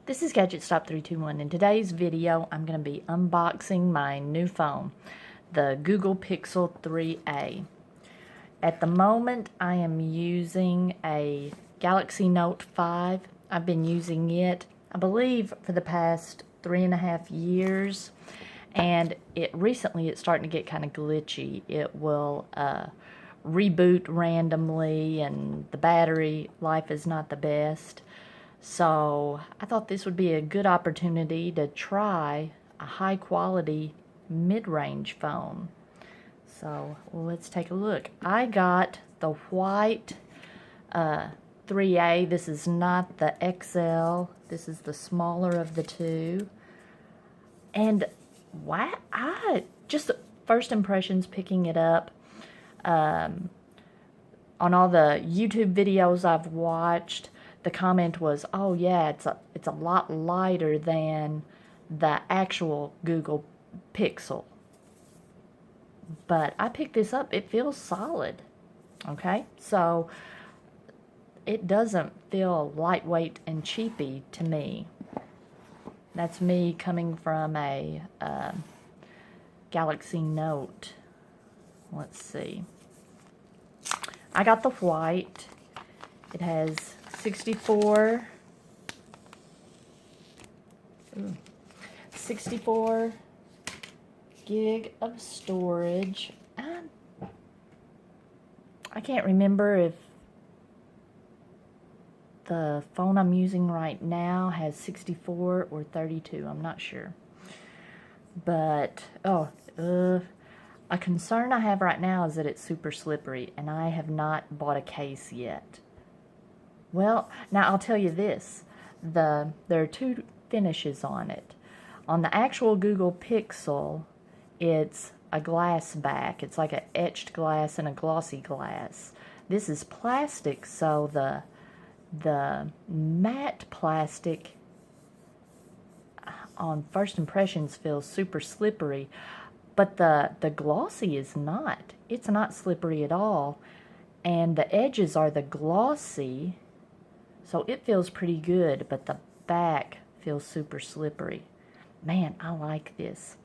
This is Gadget Stop 321. In today's video, I'm going to be unboxing my new phone, the Google Pixel 3a. At the moment, I am using a Galaxy Note 5. I've been using it, I believe, for the past 3.5 years, and recently it's starting to get kind of glitchy. It will reboot randomly, and the battery life is not the best. So I thought this would be a good opportunity to try a high quality mid-range phone. So let's take a look. I got the white 3A. This is not the XL. This is the smaller of the two. And wow, just first impressions picking it up. On all the YouTube videos I've watched, the comment was, oh yeah, it's a lot lighter than the actual Google Pixel. But I picked this up, it feels solid. Okay, so it doesn't feel lightweight and cheapy to me. That's me coming from a Galaxy Note. Let's see. I got the white. It has 64 gig of storage. I can't remember if the phone I'm using right now has 64 or 32. I'm not sure. But, a concern I have right now is that it's super slippery, and I have not bought a case yet. Well, now I'll tell you this. There are two finishes on it. On the actual Google Pixel, it's a glass back. It's like an etched glass and a glossy glass. This is plastic, so the matte plastic on first impressions feels super slippery, but the glossy is not. It's not slippery at all, and the edges are the glossy, so it feels pretty good, but the back feels super slippery. Man, I like this.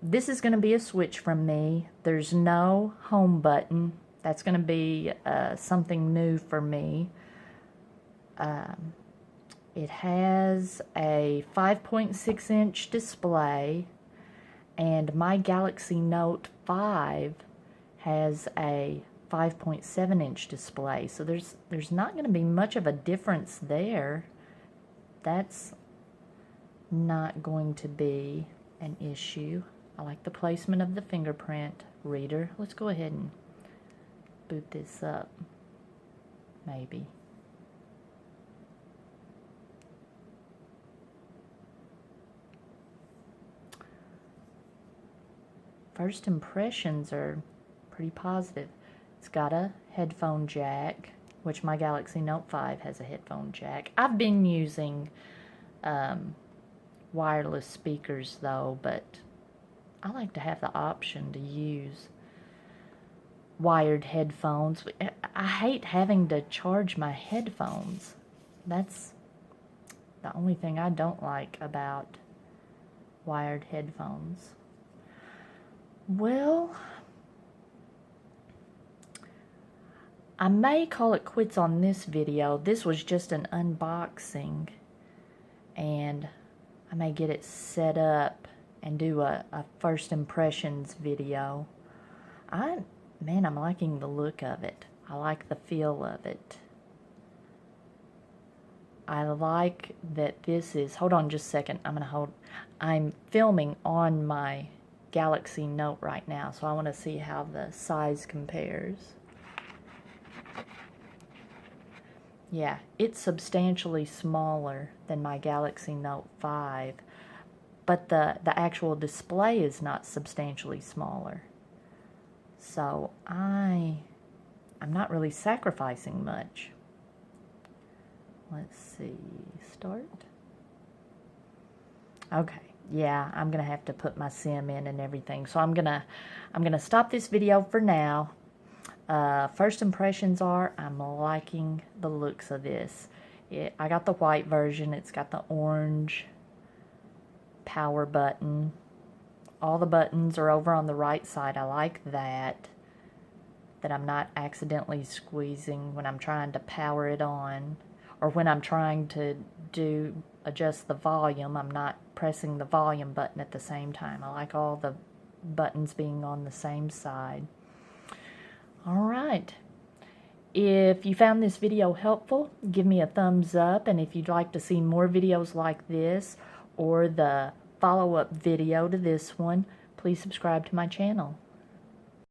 This is going to be a switch from me. There's no home button. That's going to be something new for me. It has a 5.6-inch display, and my Galaxy Note 5 has a 5.7-inch display, so there's not going to be much of a difference there. That's not going to be an issue. I like the placement of the fingerprint reader. Let's go ahead and boot this up, maybe. First impressions are pretty positive. It's got a headphone jack, which my Galaxy Note 5 has a headphone jack. I've been using wireless speakers though, but I like to have the option to use wired headphones. I hate having to charge my headphones. That's the only thing I don't like about wired headphones. Well, I may call it quits on this video. This was just an unboxing, and I may get it set up and do a first impressions video. I'm liking the look of it. I like the feel of it. I like that this is, hold on just a second, I'm filming on my Galaxy Note right now, so I want to see how the size compares. Yeah, it's substantially smaller than my Galaxy Note 5, but the actual display is not substantially smaller. So I'm not really sacrificing much. Let's see, start. Okay, yeah, I'm gonna have to put my SIM in and everything. So I'm gonna stop this video for now. First impressions are, I'm liking the looks of this. I got the white version. It's got the orange power button. All the buttons are over on the right side. I like that I'm not accidentally squeezing when I'm trying to power it on, or when I'm trying to adjust the volume, I'm not pressing the volume button at the same time. I like all the buttons being on the same side. All right. If you found this video helpful, give me a thumbs up, and if you'd like to see more videos like this or the follow-up video to this one, please subscribe to my channel.